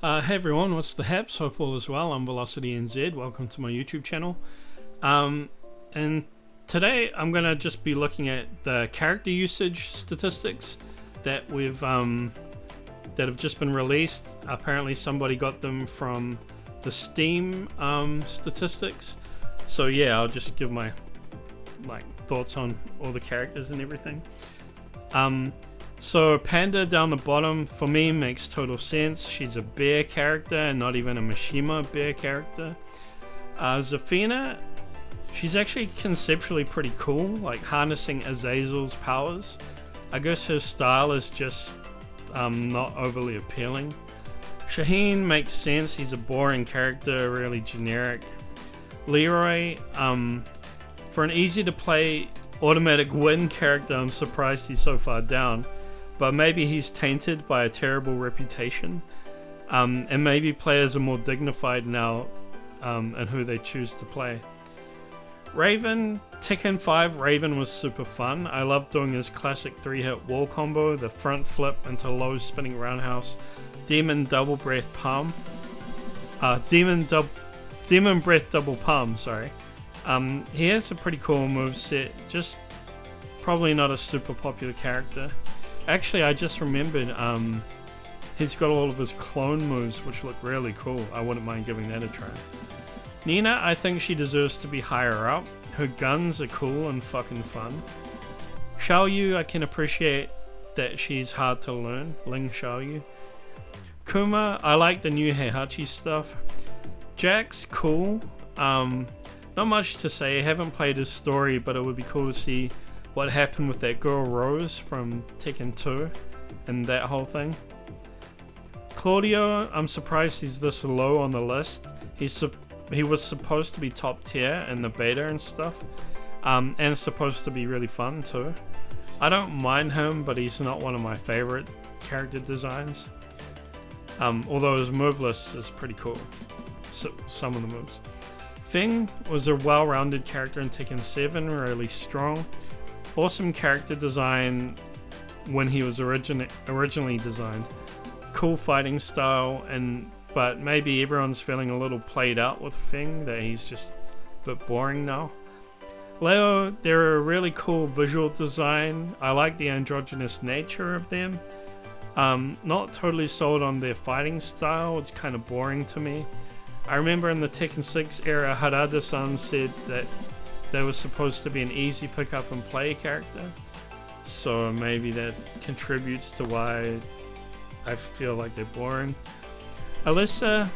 Hey everyone, what's the haps? Hope all is well. I'm Velocity NZ. Welcome to my YouTube channel. And today I'm gonna just be looking at the character usage statistics that that have just been released. Apparently, somebody got them from the Steam statistics. So yeah, I'll just give my thoughts on all the characters and everything. So Panda down the bottom for me makes total sense. She's a bear character and not even a Mishima bear character. Zafina, she's actually conceptually pretty cool, like harnessing Azazel's powers. I guess her style is just not overly appealing. Shaheen makes sense, he's a boring character, really generic. Leroy, for an easy to play automatic win character, I'm surprised he's so far down. But maybe he's tainted by a terrible reputation, and maybe players are more dignified now in who they choose to play. Raven, Tekken 5 Raven was super fun. I loved doing his classic 3-hit wall combo, the front flip into low spinning roundhouse, demon double breath palm, demon breath double palm. Sorry. He has a pretty cool moveset, just probably not a super popular character. Actually, I just remembered, he's got all of his clone moves, which look really cool. I wouldn't mind giving that a try. Nina, I think she deserves to be higher up. Her guns are cool and fucking fun. Xiaoyu, I can appreciate that she's hard to learn. Ling Xiaoyu. Kuma, I like the new Heihachi stuff. Jack's cool. Not much to say. I haven't played his story, but it would be cool to see what happened with that girl Rose from Tekken 2 and that whole thing. Claudio, I'm surprised he's this low on the list. He was supposed to be top tier in the beta and stuff, and supposed to be really fun too. I don't mind him, but he's not one of my favorite character designs. Although his move list is pretty cool, so some of the moves. Feng was a well-rounded character in Tekken 7, really strong. Awesome character design when he was originally designed. Cool fighting style, but maybe everyone's feeling a little played out with Feng, that he's just a bit boring now. Leo, they're a really cool visual design. I like the androgynous nature of them. Not totally sold on their fighting style, it's kind of boring to me. I remember in the Tekken 6 era, Harada-san said that they were supposed to be an easy pick up and play character, so maybe that contributes to why I feel like they're boring. Alyssa,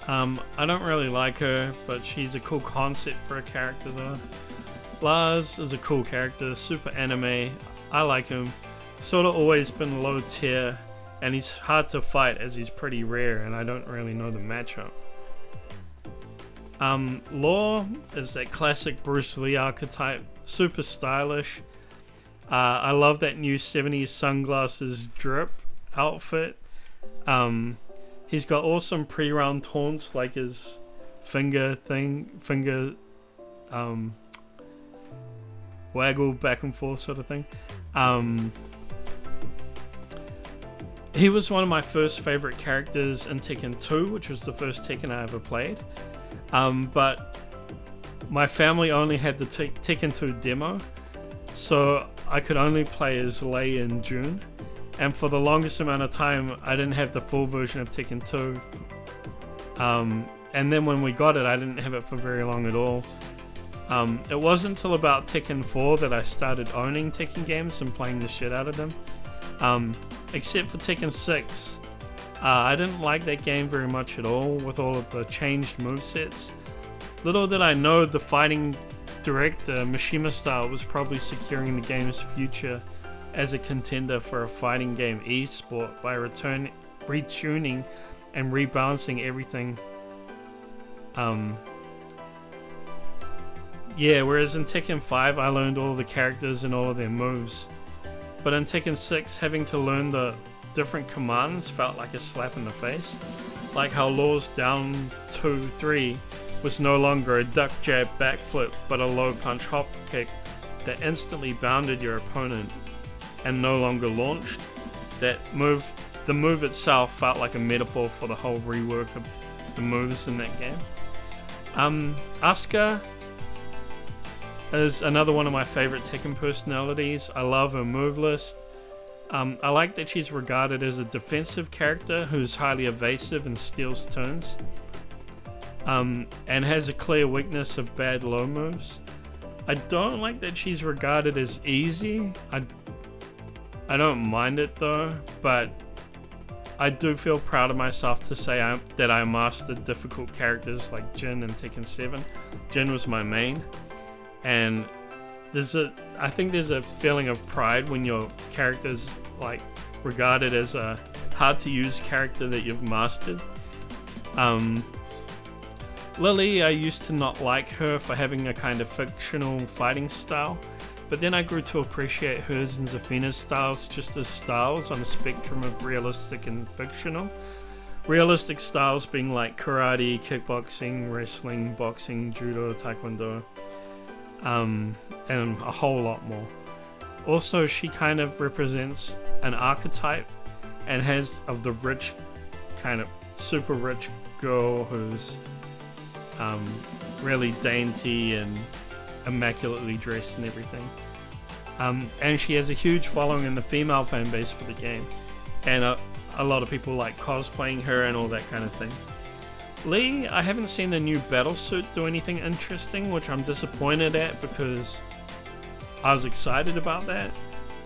I don't really like her, but she's a cool concept for a character though. Lars is a cool character, super anime, I like him. Sort of always been low tier, and he's hard to fight as he's pretty rare and I don't really know the matchup. Law is that classic Bruce Lee archetype, super stylish. I love that new 70s sunglasses drip outfit. He's got awesome pre-round taunts like his finger waggle back and forth sort of thing. He was one of my first favorite characters in Tekken 2, which was the first Tekken I ever played. But my family only had the Tekken 2 demo, so I could only play as Lei and June. And for the longest amount of time, I didn't have the full version of Tekken 2. And then when we got it, I didn't have it for very long at all. It wasn't until about Tekken 4 that I started owning Tekken games and playing the shit out of them. Except for Tekken 6. I didn't like that game very much at all with all of the changed movesets. Little did I know the fighting director, Mishima style, was probably securing the game's future as a contender for a fighting game esport by retuning and rebalancing everything. Whereas in Tekken 5 I learned all the characters and all of their moves. But in Tekken 6, having to learn the different commands felt like a slap in the face. Like how Law's down 2-3 was no longer a duck jab backflip but a low punch hop kick that instantly bounded your opponent and no longer launched. That move the move itself felt like a metaphor for the whole rework of the moves in that game. Asuka is another one of my favorite Tekken personalities. I love her move list. I like that she's regarded as a defensive character who's highly evasive and steals turns, and has a clear weakness of bad low moves. I don't like that she's regarded as easy. I don't mind it though, but I do feel proud of myself to say that I mastered difficult characters like Jin and Tekken 7. Jin was my main, and I think there's a feeling of pride when your character's like regarded as a hard to use character that you've mastered. Lily, I used to not like her for having a kind of fictional fighting style, but then I grew to appreciate hers and Zafina's styles just as styles on a spectrum of realistic and fictional. Realistic styles being like karate, kickboxing, wrestling, boxing, judo, taekwondo, and a whole lot more. Also, she kind of represents an archetype and has of the rich, kind of super rich girl who's really dainty and immaculately dressed and everything. And she has a huge following in the female fan base for the game, and a lot of people like cosplaying her and all that kind of thing. Lee, I haven't seen the new battle suit do anything interesting, which I'm disappointed at because I was excited about that.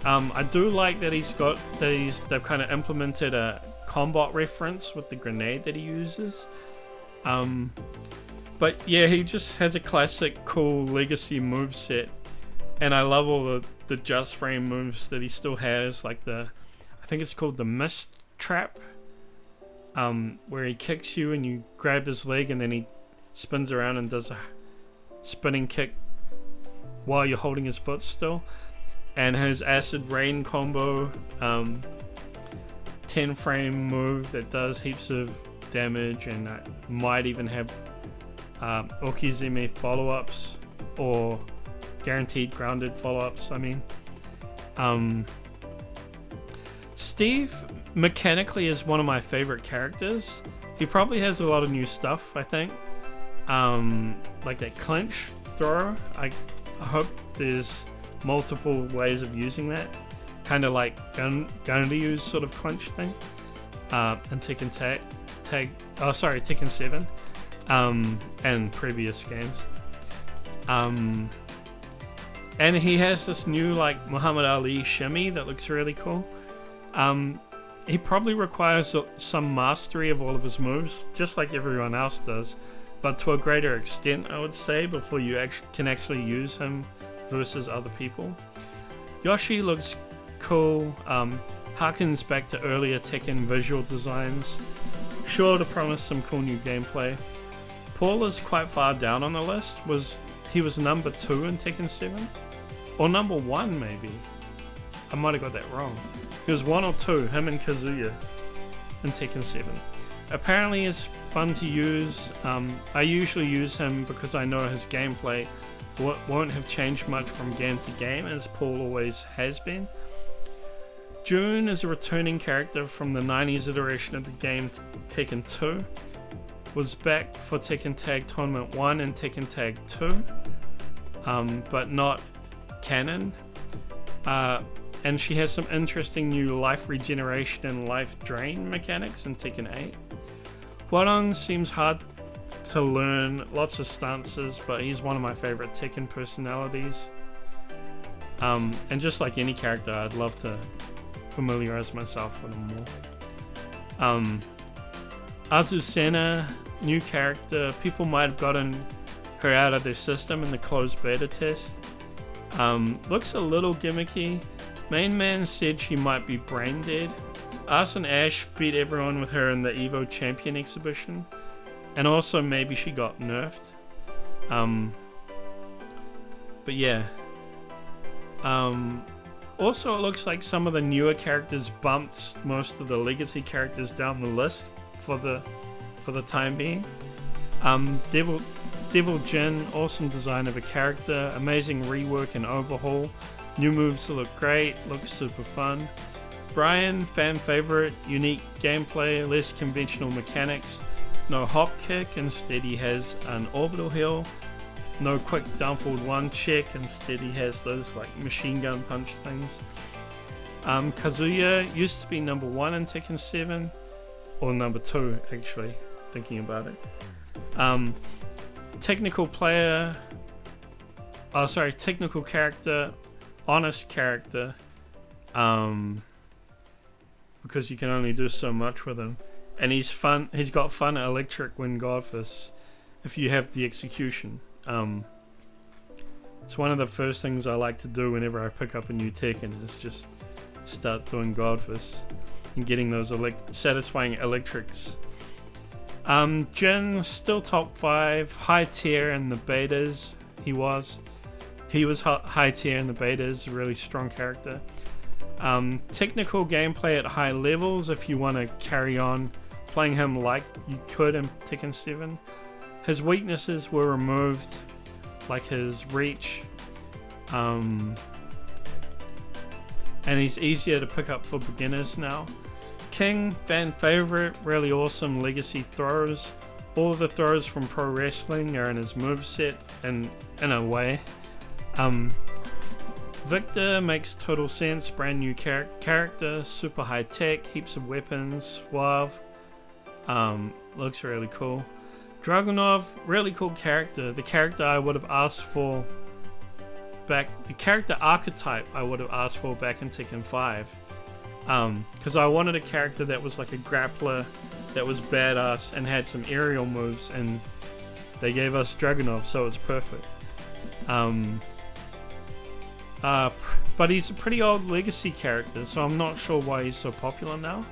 I do like that they've kind of implemented a combat reference with the grenade that he uses. But yeah, he just has a classic cool legacy moveset, and I love all the just frame moves that he still has, like I think it's called the mist trap, where he kicks you and you grab his leg and then he spins around and does a spinning kick while you're holding his foot still, and his acid rain combo, 10 frame move that does heaps of damage and might even have Okizeme follow-ups or guaranteed grounded follow-ups. Steve mechanically is one of my favorite characters. He probably has a lot of new stuff, I think, like that clinch throw. I hope there's multiple ways of using that, kind of like Ganryu's sort of clinch thing, and Tekken Tekken 7, and previous games. And he has this new like Muhammad Ali shimmy that looks really cool. He probably requires some mastery of all of his moves, just like everyone else does, but to a greater extent, I would say, before you can actually use him versus other people. Yoshi looks cool, harkens back to earlier Tekken visual designs, sure to promise some cool new gameplay. Paul is quite far down on the list. He was number 2 in Tekken 7? Or number 1 maybe? I might have got that wrong. He was 1 or 2, him and Kazuya in Tekken 7. Apparently he's fun to use. I usually use him because I know his gameplay won't have changed much from game to game, as Paul always has been. June is a returning character from the 90s iteration of the game Tekken 2. Was back for Tekken Tag Tournament 1 and Tekken Tag 2, but not canon. And she has some interesting new life regeneration and life drain mechanics in Tekken 8. Huarong seems hard to learn, lots of stances, but he's one of my favorite Tekken personalities. And just like any character, I'd love to familiarize myself with him more. Azucena, new character. People might have gotten her out of their system in the closed beta test. Looks a little gimmicky. Main man said she might be brain dead. Us and Ash beat everyone with her in the Evo Champion exhibition. And also maybe she got nerfed. But yeah. Also it looks like some of the newer characters bumped most of the legacy characters down the list for the time being. Devil Jin, awesome design of a character, amazing rework and overhaul, new moves look great, looks super fun. Brian, fan favorite, unique gameplay, less conventional mechanics, no hop kick, instead he has an orbital heal, no quick down forward 1 check, instead he has those like machine gun punch things. Kazuya used to be number 1 in Tekken 7, or number 2 actually, thinking about it. Technical character, honest character, because you can only do so much with him, and he's got fun electric wind godfist if you have the execution. It's one of the first things I like to do whenever I pick up a new Tekken, is just start doing godfist and getting those satisfying electrics. Jin, still top 5, high tier in the betas. He was high tier in the betas, a really strong character. Technical gameplay at high levels if you want to carry on playing him like you could in Tekken 7. His weaknesses were removed, like his reach, and he's easier to pick up for beginners now. King, fan favorite, really awesome legacy throws. All the throws from pro wrestling are in his moveset in a way. Victor makes total sense, brand new character, super high tech, heaps of weapons, suave, looks really cool. Dragunov, really cool character, the character I would have asked for back, the character archetype I would have asked for back in Tekken 5. Because I wanted a character that was like a grappler, that was badass and had some aerial moves, and they gave us Dragunov, so it's perfect. But he's a pretty old legacy character, so I'm not sure why he's so popular now.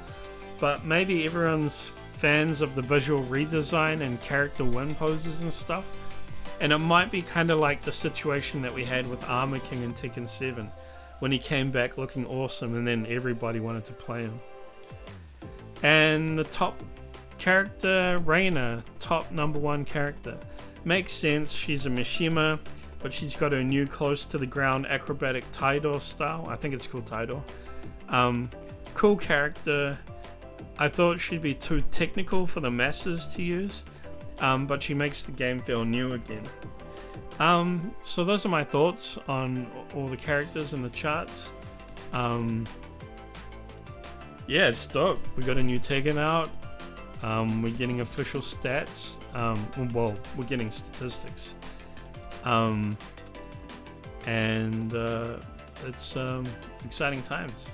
But maybe everyone's fans of the visual redesign and character win poses and stuff. And it might be kind of like the situation that we had with Armor King in Tekken 7, when he came back looking awesome and then everybody wanted to play him. And the top character, Reina, top number 1 character. Makes sense, she's a Mishima, but she's got her new close to the ground acrobatic Taidor style. I think it's called Taidor. Cool character. I thought she'd be too technical for the masses to use, but she makes the game feel new again. So those are my thoughts on all the characters in the charts. Yeah, it's dope. We got a new Tekken out. We're getting official stats. Well, we're getting statistics. And it's exciting times.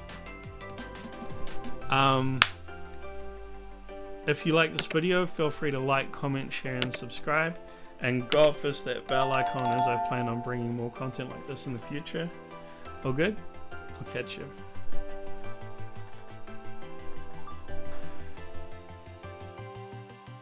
If you like this video, feel free to like, comment, share, and subscribe. And godfist that bell icon, as I plan on bringing more content like this in the future. All good? I'll catch you.